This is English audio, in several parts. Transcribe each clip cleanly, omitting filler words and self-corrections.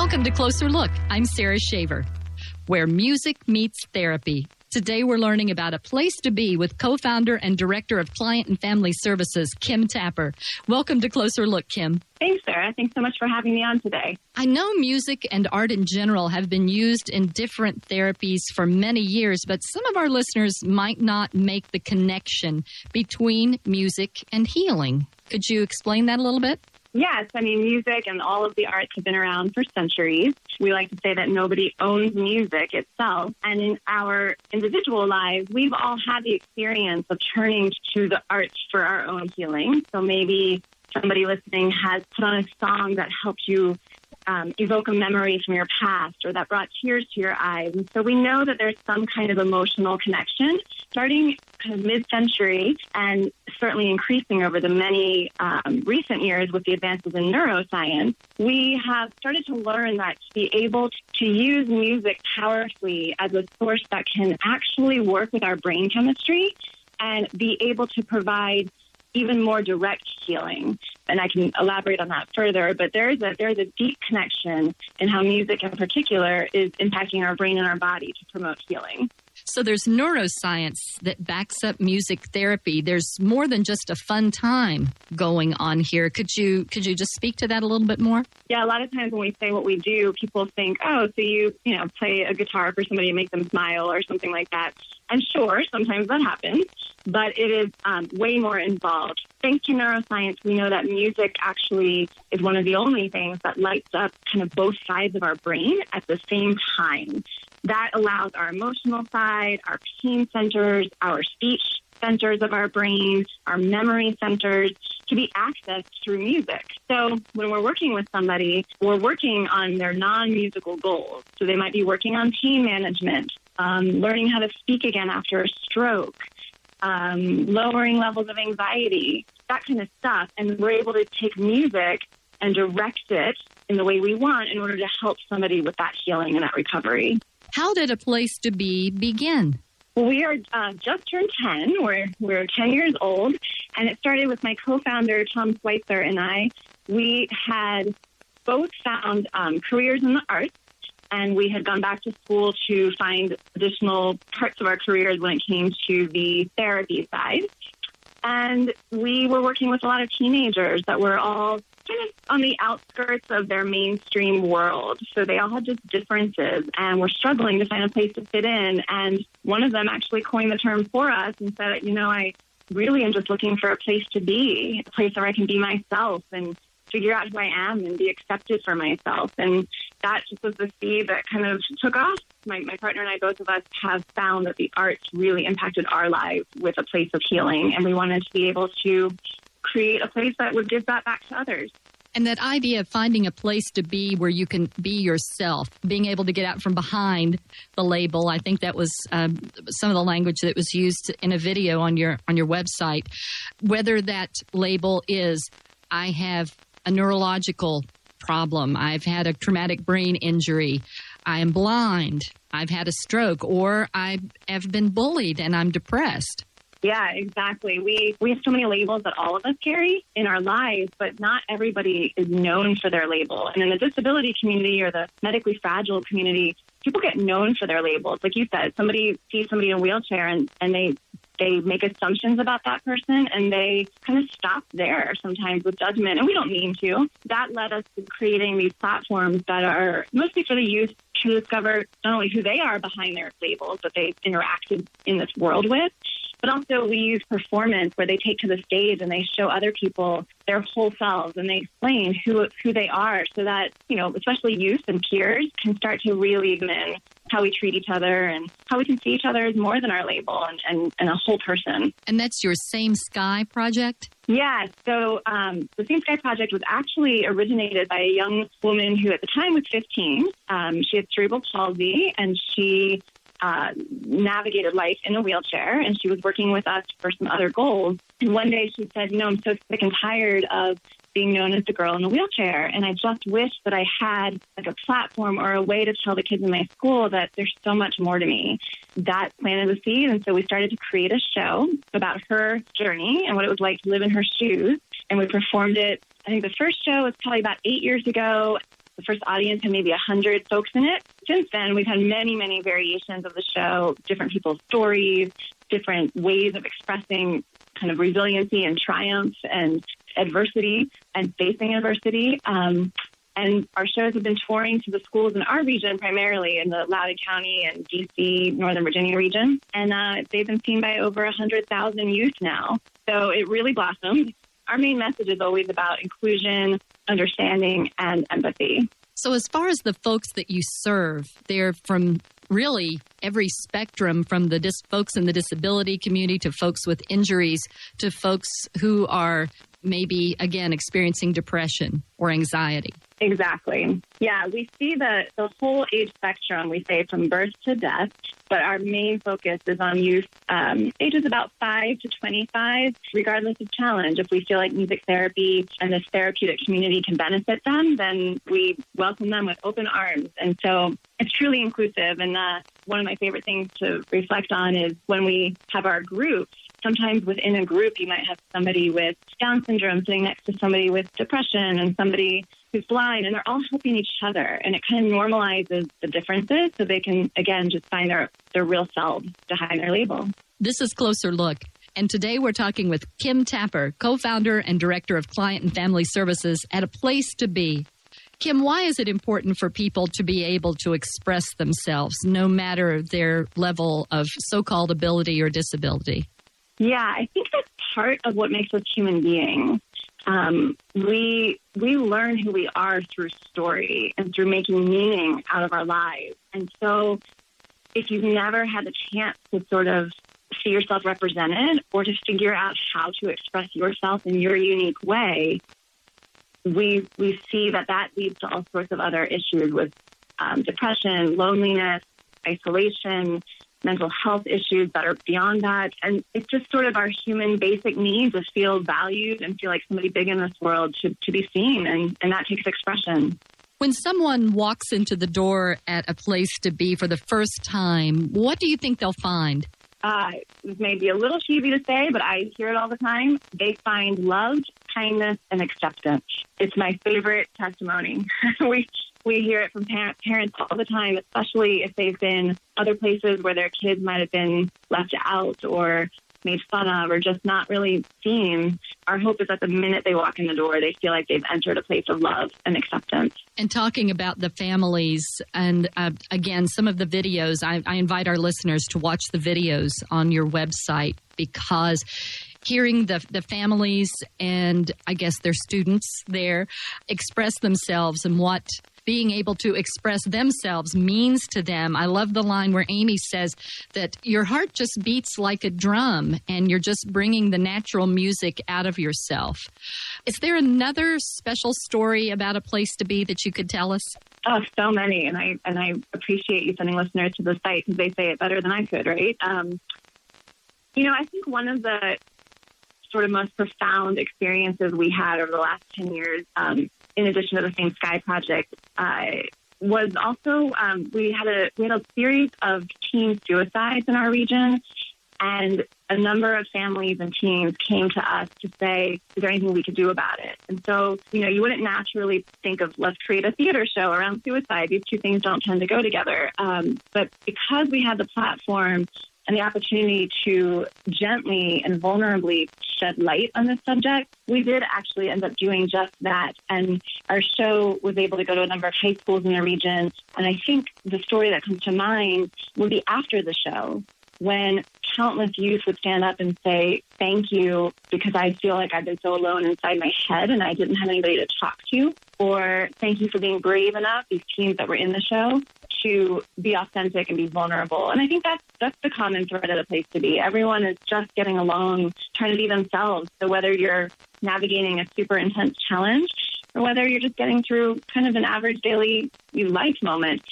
Welcome to Closer Look. I'm Sarah Shaver, where music meets therapy. Today we're learning about a place to be with co-founder and director of Client and Family Services, Kim Tapper. Welcome to Closer Look, Kim. Thanks, Sarah. Thanks so much for having me on today. I know music and art in general have been used in different therapies for many years, but some of our listeners might not make the connection between music and healing. Could you explain that a little bit? Yes, I mean, music and all of the arts have been around for centuries. We like to say that nobody owns music itself. And in our individual lives, we've all had the experience of turning to the arts for our own healing. So maybe somebody listening has put on a song that helped you evoke a memory from your past or that brought tears to your eyes. And so we know that there's some kind of emotional connection starting kind of mid-century and certainly increasing over the many recent years with the advances in neuroscience. We have started to learn that to be able to use music powerfully as a source that can actually work with our brain chemistry and be able to provide even more direct healing. And I can elaborate on that further, but there's a deep connection in how music in particular is impacting our brain and our body to promote healing. So there's neuroscience that backs up music therapy. There's more than just a fun time going on here. Could you just speak to that a little bit more? Yeah, a lot of times when we say what we do, people think, oh, so you play a guitar for somebody and make them smile or something like that. And sure, sometimes that happens, but it is way more involved. Thanks to neuroscience, we know that music actually is one of the only things that lights up kind of both sides of our brain at the same time. That allows our emotional side, our pain centers, our speech centers of our brain, our memory centers to be accessed through music. So when we're working with somebody, we're working on their non-musical goals. So they might be working on pain management, learning how to speak again after a stroke, lowering levels of anxiety, that kind of stuff. And we're able to take music and direct it in the way we want in order to help somebody with that healing and that recovery. How did A Place to Be begin? Well, we are just turned 10. We're 10 years old, and it started with my co-founder, Tom Schweitzer, and I. We had both found careers in the arts, and we had gone back to school to find additional parts of our careers when it came to the therapy side. And we were working with a lot of teenagers that were all kind of on the outskirts of their mainstream world. So they all had just differences and were struggling to find a place to fit in. And one of them actually coined the term for us and said, I really am just looking for a place to be, a place where I can be myself and figure out who I am and be accepted for myself. And that just was the seed that kind of took off. My partner and I, both of us, have found that the arts really impacted our lives with a place of healing. And we wanted to be able to create a place that would give that back to others. And that idea of finding a place to be where you can be yourself, being able to get out from behind the label, I think that was some of the language that was used in a video on your website. Whether that label is, I have a neurological problem, I've had a traumatic brain injury, I am blind, I've had a stroke, or I have been bullied and I'm depressed. Yeah, exactly. We have so many labels that all of us carry in our lives, but not everybody is known for their label. And in the disability community or the medically fragile community, people get known for their labels. Like you said, somebody sees somebody in a wheelchair and they make assumptions about that person and they kind of stop there sometimes with judgment, and we don't mean to. That led us to creating these platforms that are mostly for the youth to discover not only who they are behind their labels that they've interacted in this world with, but also we use performance where they take to the stage and they show other people their whole selves and they explain who they are so that, especially youth and peers can start to really examine how we treat each other and how we can see each other as more than our label and a whole person. And that's your Same Sky project? Yeah. So the Same Sky project was actually originated by a young woman who at the time was 15. She had cerebral palsy and she navigated life in a wheelchair, and she was working with us for some other goals. And one day she said, I'm so sick and tired of being known as the girl in the wheelchair, and I just wish that I had like a platform or a way to tell the kids in my school that there's so much more to me. That planted the seed, and so we started to create a show about her journey and what it was like to live in her shoes, and we performed it. I think the first show was probably about 8 years ago. the first audience had maybe 100 folks in it. Since then, we've had many, many variations of the show, different people's stories, different ways of expressing kind of resiliency and triumph and adversity and facing adversity. And our shows have been touring to the schools in our region, primarily in the Loudoun County and D.C., Northern Virginia region. And they've been seen by over 100,000 youth now. So it really blossomed. Our main message is always about inclusion, understanding, and empathy. So as far as the folks that you serve, they're from really every spectrum, from the folks in the disability community to folks with injuries to folks who are maybe, again, experiencing depression or anxiety. Exactly. Yeah, we see the whole age spectrum, we say from birth to death, but our main focus is on youth ages about 5 to 25, regardless of challenge. If we feel like music therapy and this therapeutic community can benefit them, then we welcome them with open arms. And so it's truly inclusive. And one of my favorite things to reflect on is when we have our groups. Sometimes within a group, you might have somebody with Down syndrome sitting next to somebody with depression and somebody who's blind, and they're all helping each other. And it kind of normalizes the differences so they can, again, just find their real selves behind their label. This is Closer Look. And today we're talking with Kim Tapper, co-founder and director of Client and Family Services at A Place to Be. Kim, why is it important for people to be able to express themselves, no matter their level of so-called ability or disability? Yeah, I think that's part of what makes us human beings. We learn who we are through story and through making meaning out of our lives. And so if you've never had the chance to sort of see yourself represented or to figure out how to express yourself in your unique way, we see that leads to all sorts of other issues with depression, loneliness, isolation, mental health issues that are beyond that. And it's just sort of our human basic need to feel valued and feel like somebody big in this world to be seen. And that takes expression. When someone walks into the door at A Place to Be for the first time, what do you think they'll find? This may be a little cheesy to say, but I hear it all the time. They find love, kindness, and acceptance. It's my favorite testimony. We hear it from parents all the time, especially if they've been other places where their kids might have been left out or made fun of or just not really seen. Our hope is that the minute they walk in the door, they feel like they've entered a place of love and acceptance. And talking about the families and, again, some of the videos, I invite our listeners to watch the videos on your website, because hearing the families and, I guess, their students there express themselves and what being able to express themselves means to them. I love the line where Amy says that your heart just beats like a drum and you're just bringing the natural music out of yourself. Is there another special story about A Place to Be that you could tell us? Oh, so many. And I appreciate you sending listeners to the site because they say it better than I could, right? I think one of the sort of most profound experiences we had over the last 10 years, in addition to the Same Sky Project, was also we had a series of teen suicides in our region, and a number of families and teens came to us to say, is there anything we could do about it? And so, you wouldn't naturally think of, let's create a theater show around suicide. These two things don't tend to go together. But because we had the platform and the opportunity to gently and vulnerably shed light on this subject, we did actually end up doing just that. And our show was able to go to a number of high schools in the region. And I think the story that comes to mind would be after the show, when countless youth would stand up and say, thank you, because I feel like I've been so alone inside my head and I didn't have anybody to talk to. Or thank you for being brave enough, these teens that were in the show, to be authentic and be vulnerable. And I think that's the common thread of A Place to Be. Everyone is just getting along, trying to be themselves. So whether you're navigating a super intense challenge or whether you're just getting through kind of an average daily life moment,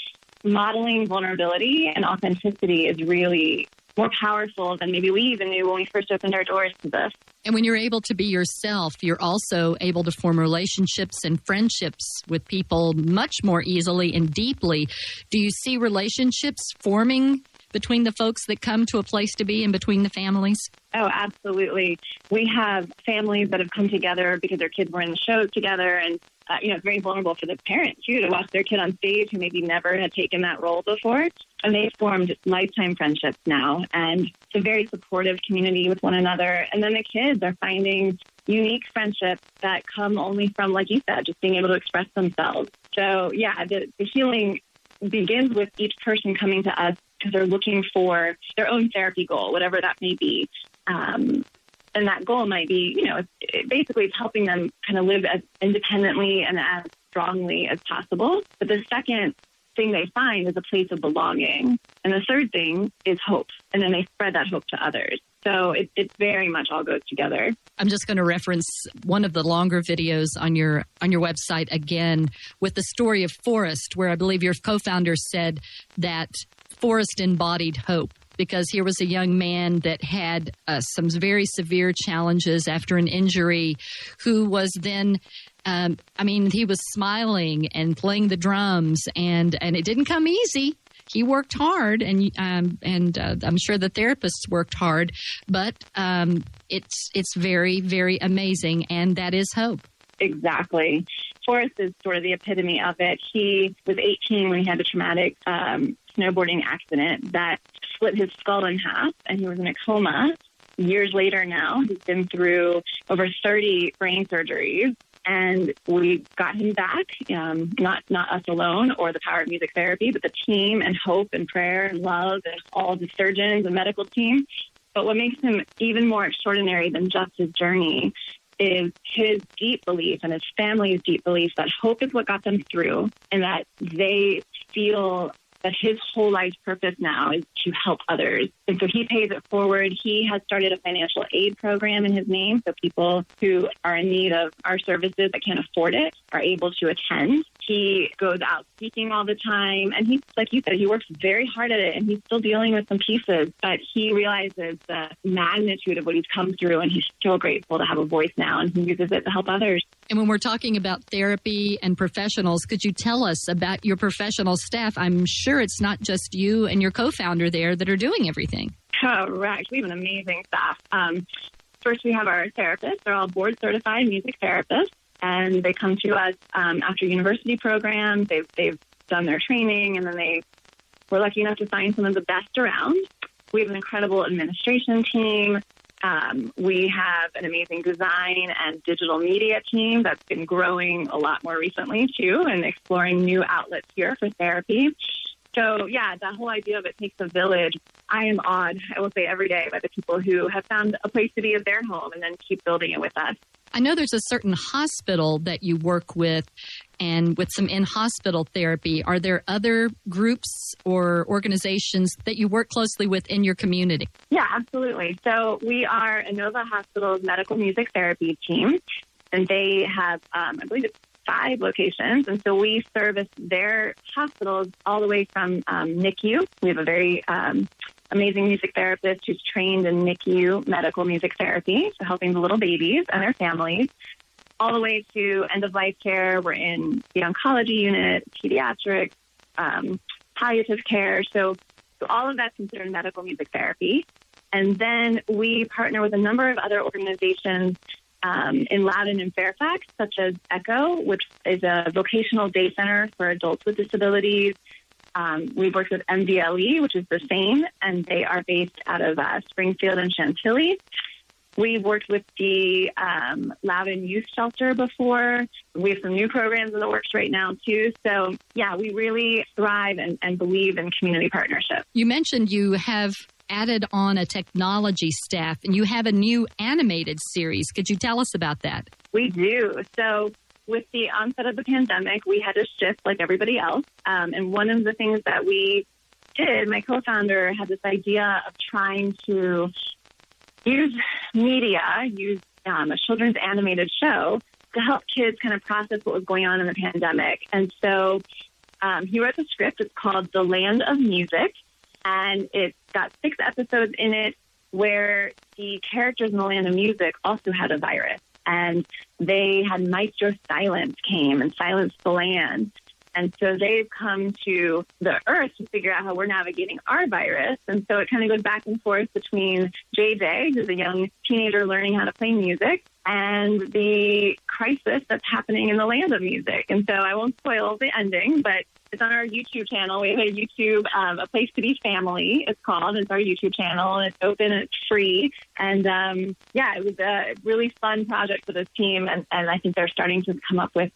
modeling vulnerability and authenticity is really more powerful than maybe we even knew when we first opened our doors to this. And when you're able to be yourself, you're also able to form relationships and friendships with people much more easily and deeply. Do you see relationships forming between the folks that come to A Place to Be and between the families? Oh, absolutely. We have families that have come together because their kids were in the shows together, and it's very vulnerable for the parent, too, to watch their kid on stage who maybe never had taken that role before. And they've formed lifetime friendships now. And it's a very supportive community with one another. And then the kids are finding unique friendships that come only from, like you said, just being able to express themselves. So, yeah, the healing begins with each person coming to us because they're looking for their own therapy goal, whatever that may be. And that goal might be, basically it's helping them kind of live as independently and as strongly as possible. But the second thing they find is a place of belonging. And the third thing is hope. And then they spread that hope to others. So it very much all goes together. I'm just going to reference one of the longer videos on your website again with the story of Forrest, where I believe your co-founder said that Forrest embodied hope. Because here was a young man that had some very severe challenges after an injury, who was then, he was smiling and playing the drums, and it didn't come easy. He worked hard, and I'm sure the therapists worked hard, but it's very, very amazing, and that is hope. Exactly. Forrest is sort of the epitome of it. He was 18 when he had a traumatic snowboarding accident that split his skull in half, and he was in a coma. Years later now, he's been through over 30 brain surgeries, and we got him back, not us alone or the power of music therapy, but the team and hope and prayer and love and all the surgeons and medical team. But what makes him even more extraordinary than just his journey is his deep belief and his family's deep belief that hope is what got them through, and that they feel that his whole life's purpose now is to help others. And so he pays it forward. He has started a financial aid program in his name, so people who are in need of our services that can't afford it are able to attend. He goes out speaking all the time, and he, like you said, he works very hard at it, and he's still dealing with some pieces, but he realizes the magnitude of what he's come through, and he's so grateful to have a voice now, and he uses it to help others. And when we're talking about therapy and professionals, could you tell us about your professional staff? I'm sure it's not just you and your co-founder there that are doing everything. Correct. We have an amazing staff. First, we have our therapists. They're all board-certified music therapists, and they come to us after university programs. They've done their training, and then we're lucky enough to find some of the best around. We have an incredible administration team. We have an amazing design and digital media team that's been growing a lot more recently, too, and exploring new outlets here for therapy. So, yeah, that whole idea of it takes a village. I am awed, I will say every day, by the people who have found a place to be as their home and then keep building it with us. I know there's a certain hospital that you work with, and with some in-hospital therapy. Are there other groups or organizations that you work closely with in your community? Yeah, absolutely. So we are Inova Hospital's medical music therapy team, and they have, I believe it's 5 locations. And so we service their hospitals all the way from NICU. We have a very amazing music therapist who's trained in NICU medical music therapy, so helping the little babies and their families, all the way to end-of-life care. We're in the oncology unit, pediatrics, palliative care. So all of that's considered medical music therapy. And then we partner with a number of other organizations in Loudoun and Fairfax, such as ECHO, which is a vocational day center for adults with disabilities. We've worked with MDLE, which is the same, and they are based out of Springfield and Chantilly. We've worked with the Loudoun Youth Shelter before. We have some new programs in the works right now, too. So, yeah, we really thrive and believe in community partnership. You mentioned you have added on a technology staff, and you have a new animated series. Could you tell us about that? We do. So with the onset of the pandemic, we had to shift like everybody else. And one of the things that we did, my co-founder had this idea of trying to use media, a children's animated show to help kids kind of process what was going on in the pandemic. And so he wrote the script. It's called The Land of Music, and it's got 6 episodes in it where the characters in the Land of Music also had a virus. And they had Maestro Silence came and silenced the land. And so they've come to the earth to figure out how we're navigating our virus. And so it kind of goes back and forth between JJ, who's a young teenager learning how to play music, and the crisis that's happening in the land of music. And so I won't spoil the ending, but it's on our YouTube channel. We have a YouTube, A Place to Be Family, it's called. It's our YouTube channel, and it's open and it's free. And it was a really fun project for this team, and I think they're starting to come up with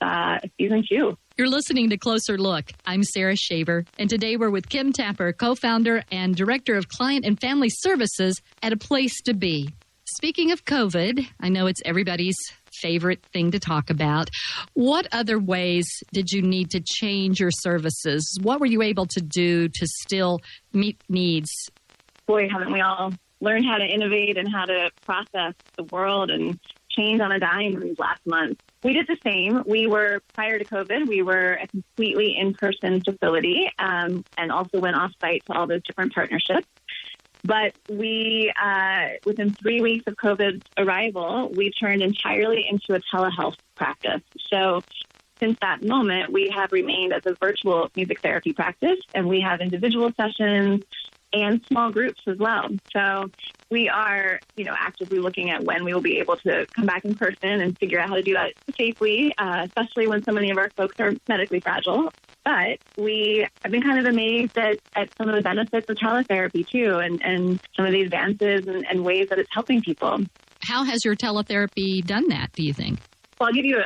season 2. You're listening to Closer Look. I'm Sarah Shaver, and today we're with Kim Tapper, co-founder and director of Client and Family Services at A Place to Be. Speaking of COVID, I know it's everybody's favorite thing to talk about. What other ways did you need to change your services? What were you able to do to still meet needs? Boy, haven't we all learned how to innovate and how to process the world and change on a dime in these last months. We did the same. Prior to COVID, we were a completely in-person facility and also went off-site to all those different partnerships. But we, within 3 weeks of COVID's arrival, we turned entirely into a telehealth practice. So since that moment, we have remained as a virtual music therapy practice, and we have individual sessions and small groups as well. So we are, actively looking at when we will be able to come back in person and figure out how to do that safely, especially when so many of our folks are medically fragile. But we have been kind of amazed at some of the benefits of teletherapy, too, and some of the advances and ways that it's helping people. How has your teletherapy done that, do you think? Well, I'll give you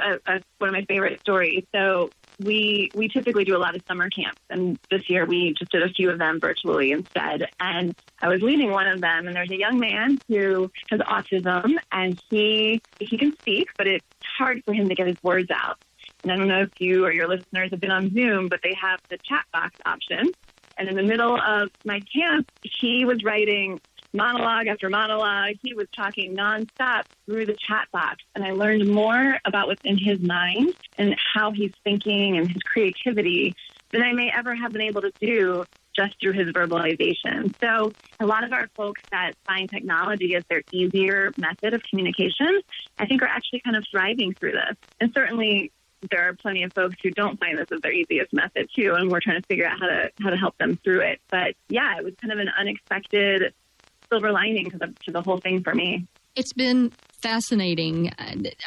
one of my favorite stories. So we typically do a lot of summer camps, and this year we just did a few of them virtually instead. And I was leading one of them, and there's a young man who has autism, and he can speak, but it's hard for him to get his words out. And I don't know if you or your listeners have been on Zoom, but they have the chat box option. And in the middle of my camp, he was writing monologue after monologue. He was talking nonstop through the chat box. And I learned more about what's in his mind and how he's thinking and his creativity than I may ever have been able to do just through his verbalization. So a lot of our folks that find technology as their easier method of communication, I think are actually kind of thriving through this. And certainly there are plenty of folks who don't find this as their easiest method too, and we're trying to figure out how to help them through it. But yeah, it was kind of an unexpected silver lining to the whole thing for me. It's been fascinating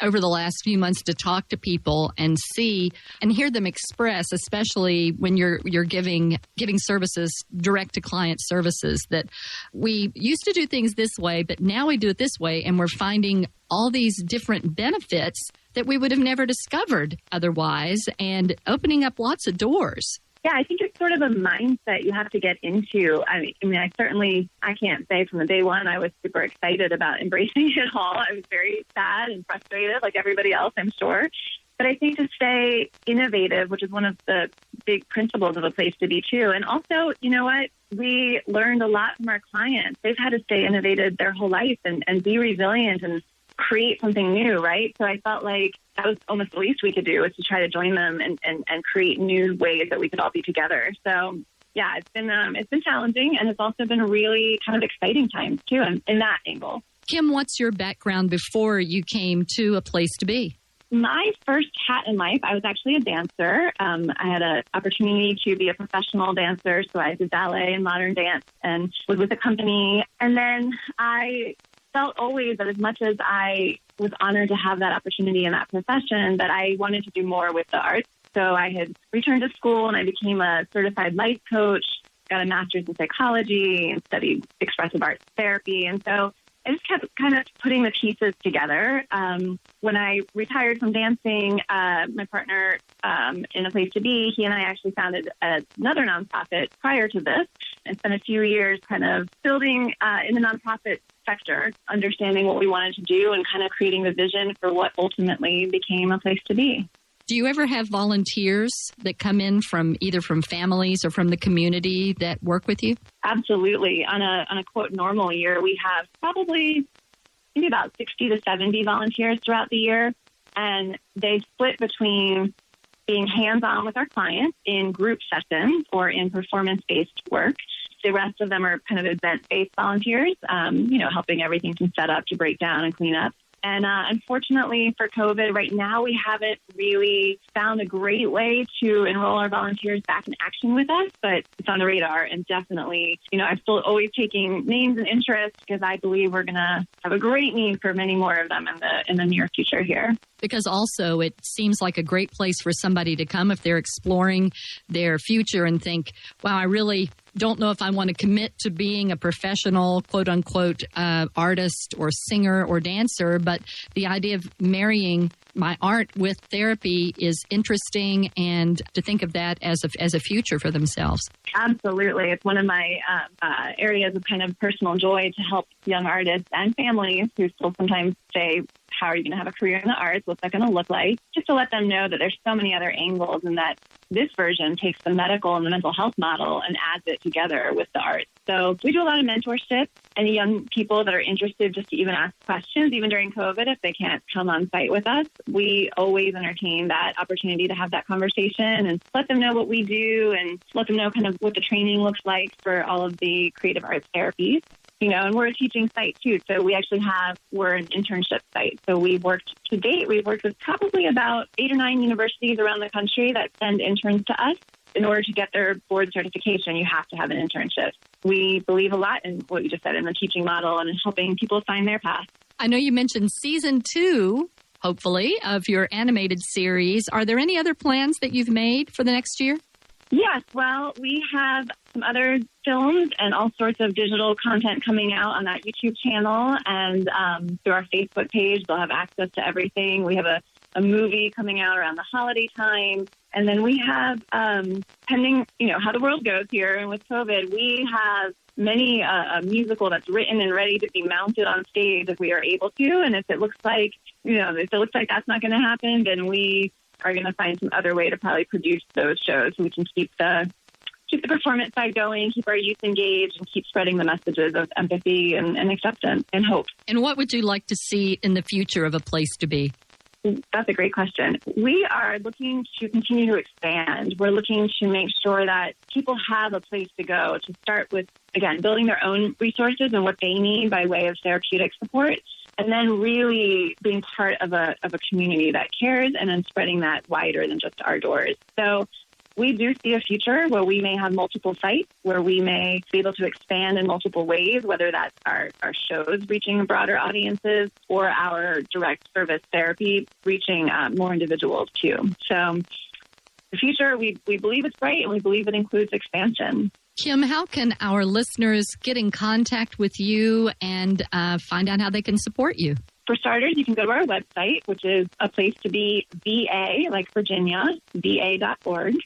over the last few months to talk to people and see and hear them express, especially when you're giving services, direct to client services, that we used to do things this way, but now we do it this way, and we're finding all these different benefits that we would have never discovered otherwise, and opening up lots of doors. Yeah, I think it's sort of a mindset you have to get into. I mean, I can't say from the day one I was super excited about embracing it all. I was very sad and frustrated, like everybody else, I'm sure. But I think to stay innovative, which is one of the big principles of A Place to Be, too. And also, you know what? We learned a lot from our clients. They've had to stay innovative their whole life and be resilient and create something new, right? So I felt like that was almost the least we could do, is to try to join them and create new ways that we could all be together. So yeah, it's been challenging, and it's also been a really kind of exciting time too in that angle. Kim, what's your background before you came to A Place to Be? My first hat in life, I was actually a dancer. I had an opportunity to be a professional dancer, so I did ballet and modern dance and was with a company. And then I felt always that as much as I was honored to have that opportunity in that profession, that I wanted to do more with the arts. So I had returned to school and I became a certified life coach, got a master's in psychology and studied expressive arts therapy. And so I just kept kind of putting the pieces together. When I retired from dancing, my partner in A Place to Be, he and I actually founded another nonprofit prior to this and spent a few years kind of building in the nonprofit sector, understanding what we wanted to do and kind of creating the vision for what ultimately became A Place to Be. Do you ever have volunteers that come in from either from families or from the community that work with you? Absolutely. On a quote normal year, we have probably maybe about 60 to 70 volunteers throughout the year, and they split between being hands-on with our clients in group sessions or in performance-based work. The rest of them are kind of event-based volunteers, helping everything from set up to break down and clean up. And unfortunately for COVID, right now we haven't really found a great way to enroll our volunteers back in action with us, but it's on the radar. And definitely, I'm still always taking names and interests because I believe we're going to have a great need for many more of them in the near future here. Because also it seems like a great place for somebody to come if they're exploring their future and think, wow, I really don't know if I want to commit to being a professional, quote unquote, artist or singer or dancer, but the idea of marrying my art with therapy is interesting, and to think of that as a future for themselves. Absolutely. It's one of my areas of kind of personal joy to help young artists and families who still sometimes say, how are you going to have a career in the arts? What's that going to look like? Just to let them know that there's so many other angles, and that this version takes the medical and the mental health model and adds it together with the arts. So we do a lot of mentorship. Any young people that are interested just to even ask questions, even during COVID, if they can't come on site with us, we always entertain that opportunity to have that conversation and let them know what we do and let them know kind of what the training looks like for all of the creative arts therapies. And we're a teaching site too. So we're an internship site. So we've worked with probably about 8 or 9 universities around the country that send interns to us. In order to get their board certification, you have to have an internship. We believe a lot in what you just said in the teaching model and in helping people find their path. I know you mentioned season 2, hopefully, of your animated series. Are there any other plans that you've made for the next year? Yes, well, we have some other films and all sorts of digital content coming out on that YouTube channel, and through our Facebook page, they'll have access to everything. We have a movie coming out around the holiday time, and then we have, pending, how the world goes here, and with COVID, we have a musical that's written and ready to be mounted on stage if we are able to, and if it looks like, that's not going to happen, then we are going to find some other way to probably produce those shows so we can keep the performance side going, keep our youth engaged, and keep spreading the messages of empathy and acceptance and hope. And what would you like to see in the future of A Place to Be? That's a great question. We are looking to continue to expand. We're looking to make sure that people have a place to go, to start with, again, building their own resources and what they need by way of therapeutic support, and then really being part of a community that cares and then spreading that wider than just our doors. So we do see a future where we may have multiple sites, where we may be able to expand in multiple ways, whether that's our shows reaching broader audiences or our direct service therapy reaching more individuals too. So the future, we believe it's bright, and we believe it includes expansion. Kim, how can our listeners get in contact with you and find out how they can support you? For starters, you can go to our website, which is A Place to Be VA, like Virginia, VA.org.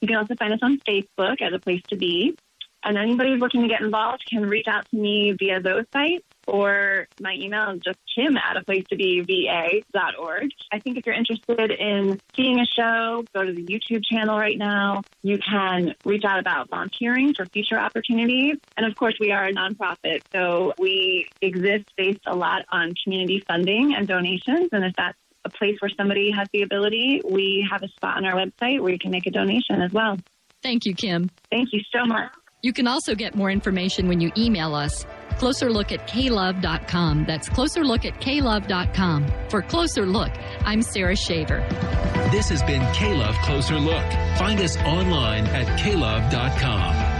You can also find us on Facebook as A Place to Be. And anybody who's looking to get involved can reach out to me via those sites, or my email is just kim@aplacetobeVA.org. I think if you're interested in seeing a show, go to the YouTube channel right now. You can reach out about volunteering for future opportunities. And of course, we are a nonprofit, so we exist based a lot on community funding and donations. And if that's a place where somebody has the ability, we have a spot on our website where you can make a donation as well. Thank you, Kim. Thank you so much. You can also get more information when you email us, closerlook@klove.com. That's closerlook@klove.com. For Closer Look, I'm Sarah Shaver. This has been K-Love Closer Look. Find us online at klove.com.